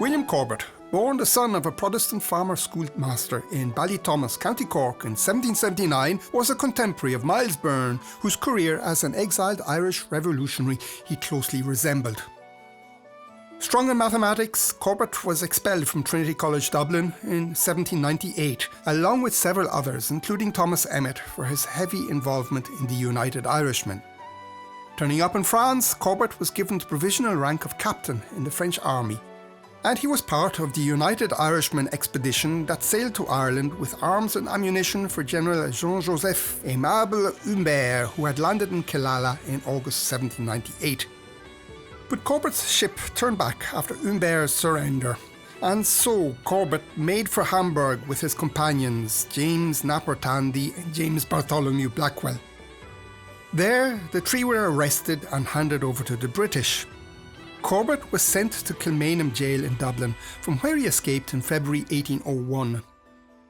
William Corbet, born the son of a Protestant farmer schoolmaster in Ballythomas, County Cork in 1779, was a contemporary of Miles Byrne, whose career as an exiled Irish revolutionary he closely resembled. Strong in mathematics, Corbet was expelled from Trinity College, Dublin in 1798, along with several others, including Thomas Emmet, for his heavy involvement in the United Irishmen. Turning up in France, Corbet was given the provisional rank of captain in the French army, and he was part of the United Irishmen expedition that sailed to Ireland with arms and ammunition for General Jean-Joseph Aimable Humbert, who had landed in Killala in August 1798. But Corbet's ship turned back after Humbert's surrender, and so Corbet made for Hamburg with his companions James Napper Tandy and James Bartholomew Blackwell. There, the three were arrested and handed over to the British. Corbet was sent to Kilmainham Jail in Dublin, from where he escaped in February 1801.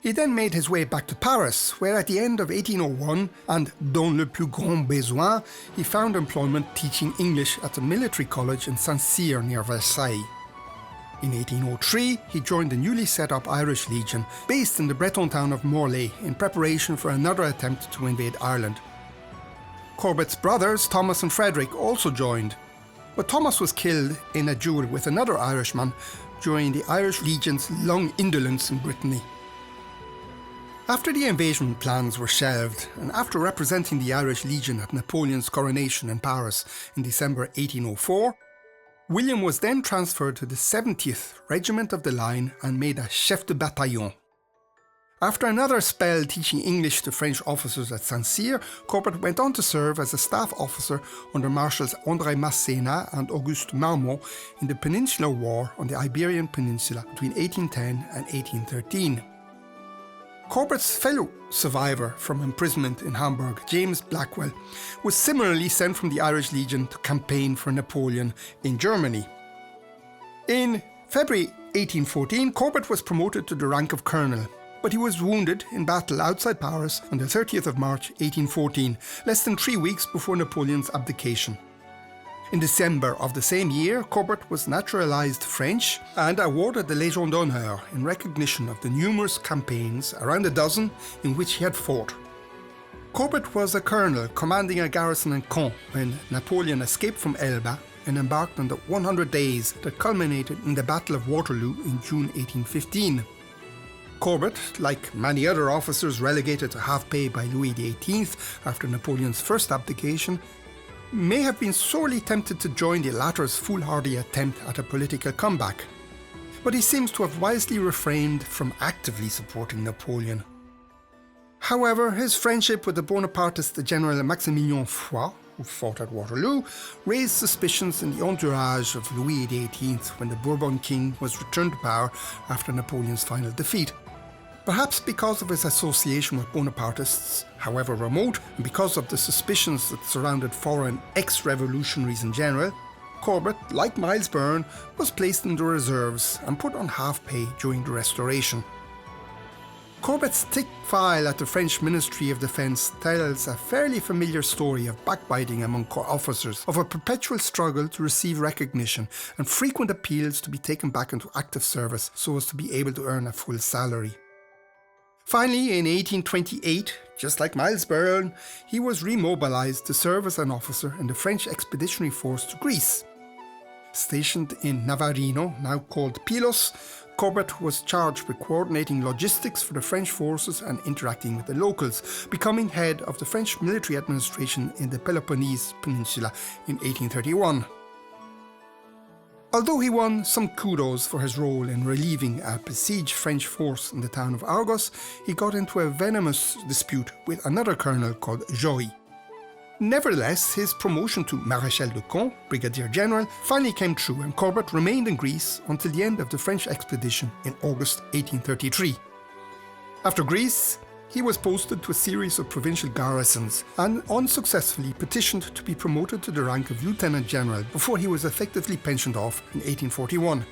He then made his way back to Paris, where at the end of 1801, and dans le plus grand besoin, he found employment teaching English at the military college in Saint-Cyr near Versailles. In 1803, he joined the newly set up Irish Legion, based in the Breton town of Morlaix, in preparation for another attempt to invade Ireland. Corbet's brothers, Thomas and Frederick, also joined, but Thomas was killed in a duel with another Irishman during the Irish Legion's long indolence in Brittany. After the invasion plans were shelved, and after representing the Irish Legion at Napoleon's coronation in Paris in December 1804, William was then transferred to the 70th Regiment of the Line and made a chef de bataillon. After another spell teaching English to French officers at Saint-Cyr, Corbet went on to serve as a staff officer under Marshals André Masséna and Auguste Marmont in the Peninsular War on the Iberian Peninsula between 1810 and 1813. Corbet's fellow survivor from imprisonment in Hamburg, James Blackwell, was similarly sent from the Irish Legion to campaign for Napoleon in Germany. In February 1814, Corbet was promoted to the rank of colonel, but he was wounded in battle outside Paris on the 30th of March 1814, less than 3 weeks before Napoleon's abdication. In December of the same year, Corbet was naturalised French and awarded the Légion d'honneur in recognition of the numerous campaigns, around a dozen, in which he had fought. Corbet was a colonel commanding a garrison in Caen when Napoleon escaped from Elba and embarked on the 100 days that culminated in the Battle of Waterloo in June 1815. Corbet, like many other officers relegated to half pay by Louis XVIII after Napoleon's first abdication, may have been sorely tempted to join the latter's foolhardy attempt at a political comeback, but he seems to have wisely refrained from actively supporting Napoleon. However, his friendship with the Bonapartist General Maximilien Foy, who fought at Waterloo, raised suspicions in the entourage of Louis XVIII when the Bourbon king was returned to power after Napoleon's final defeat. Perhaps because of his association with Bonapartists, however remote, and because of the suspicions that surrounded foreign ex-revolutionaries in general, Corbet, like Miles Byrne, was placed in the reserves and put on half pay during the Restoration. Corbet's thick file at the French Ministry of Defence tells a fairly familiar story of backbiting among officers, of a perpetual struggle to receive recognition, and frequent appeals to be taken back into active service so as to be able to earn a full salary. Finally, in 1828, just like Miles Byrne, he was re-mobilized to serve as an officer in the French expeditionary force to Greece. Stationed in Navarino, now called Pylos, Corbet was charged with coordinating logistics for the French forces and interacting with the locals, becoming head of the French military administration in the Peloponnese Peninsula in 1831. Although he won some kudos for his role in relieving a besieged French force in the town of Argos, he got into a venomous dispute with another colonel called Joly. Nevertheless, his promotion to Maréchal de Camp, Brigadier General, finally came true, and Corbet remained in Greece until the end of the French expedition in August 1833. After Greece, he was posted to a series of provincial garrisons and unsuccessfully petitioned to be promoted to the rank of Lieutenant General before he was effectively pensioned off in 1841.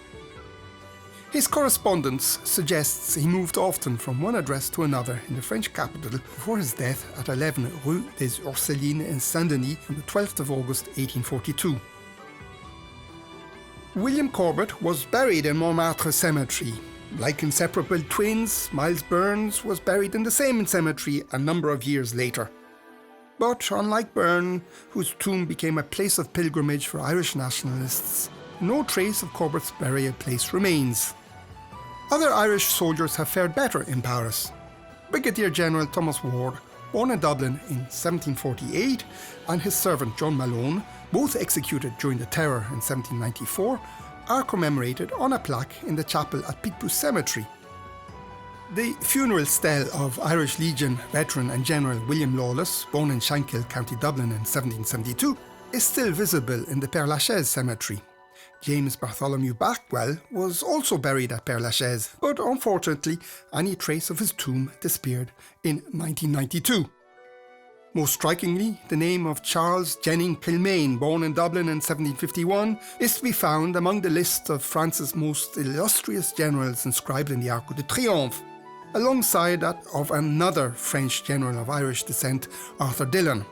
His correspondence suggests he moved often from one address to another in the French capital before his death at 11 Rue des Ursulines in Saint-Denis on the 12th of August 1842. William Corbet was buried in Montmartre cemetery. Like inseparable twins, Miles Byrne was buried in the same cemetery a number of years later. But unlike Byrne, whose tomb became a place of pilgrimage for Irish nationalists, no trace of Corbet's burial place remains. Other Irish soldiers have fared better in Paris. Brigadier General Thomas Ward, born in Dublin in 1748, and his servant John Malone, both executed during the Terror in 1794, are commemorated on a plaque in the chapel at Picpus Cemetery. The funeral stele of Irish Legion veteran and General William Lawless, born in Shankill, County Dublin in 1772, is still visible in the Père Lachaise cemetery. James Bartholomew Backwell was also buried at Père Lachaise, but unfortunately any trace of his tomb disappeared in 1992. Most strikingly, the name of Charles Jennings Kilmaine, born in Dublin in 1751, is to be found among the list of France's most illustrious generals inscribed in the Arc de Triomphe, alongside that of another French general of Irish descent, Arthur Dillon.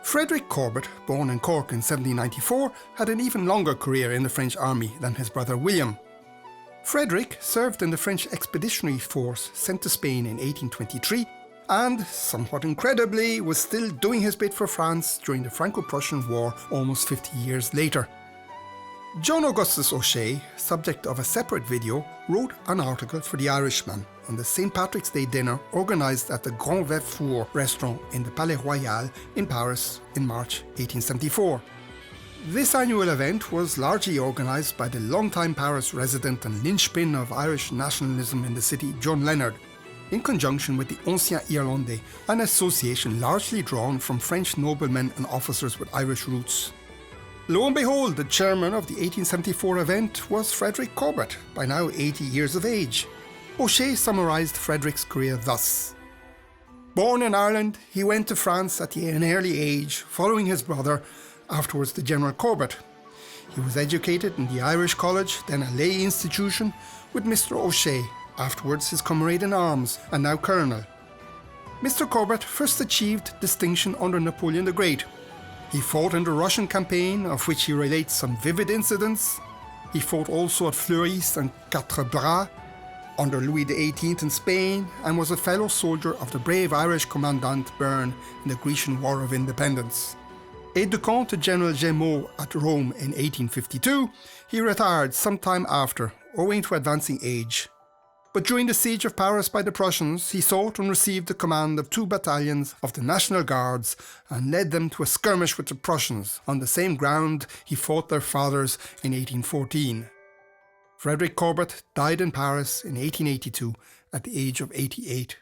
Frederick Corbet, born in Cork in 1794, had an even longer career in the French army than his brother William. Frederick served in the French expeditionary force sent to Spain in 1823 and, somewhat incredibly, was still doing his bit for France during the Franco-Prussian War almost 50 years later. John Augustus O'Shea, subject of a separate video, wrote an article for the Irishman on the St. Patrick's Day dinner organised at the Grand Veuve Four restaurant in the Palais Royal in Paris in March 1874. This annual event was largely organised by the longtime Paris resident and linchpin of Irish nationalism in the city, John Leonard, in conjunction with the Anciens Irlandais, an association largely drawn from French noblemen and officers with Irish roots. Lo and behold, the chairman of the 1874 event was Frederick Corbet, by now 80 years of age. O'Shea summarised Frederick's career thus. Born in Ireland, he went to France at an early age, following his brother, afterwards the General Corbet. He was educated in the Irish College, then a lay institution, with Mr. O'Shea, afterwards his comrade in arms, and now colonel. Mr. Corbet first achieved distinction under Napoleon the Great. He fought in the Russian campaign, of which he relates some vivid incidents. He fought also at Fleurus and Quatre Bras, under Louis XVIII in Spain, and was a fellow soldier of the brave Irish commandant Byrne in the Grecian War of Independence. Aide-de-camp to General Gémeaux at Rome in 1852, he retired sometime after, owing to advancing age. But during the siege of Paris by the Prussians, he sought and received the command of 2 battalions of the National Guards and led them to a skirmish with the Prussians on the same ground he fought their fathers in 1814. Frederick Corbet died in Paris in 1882 at the age of 88.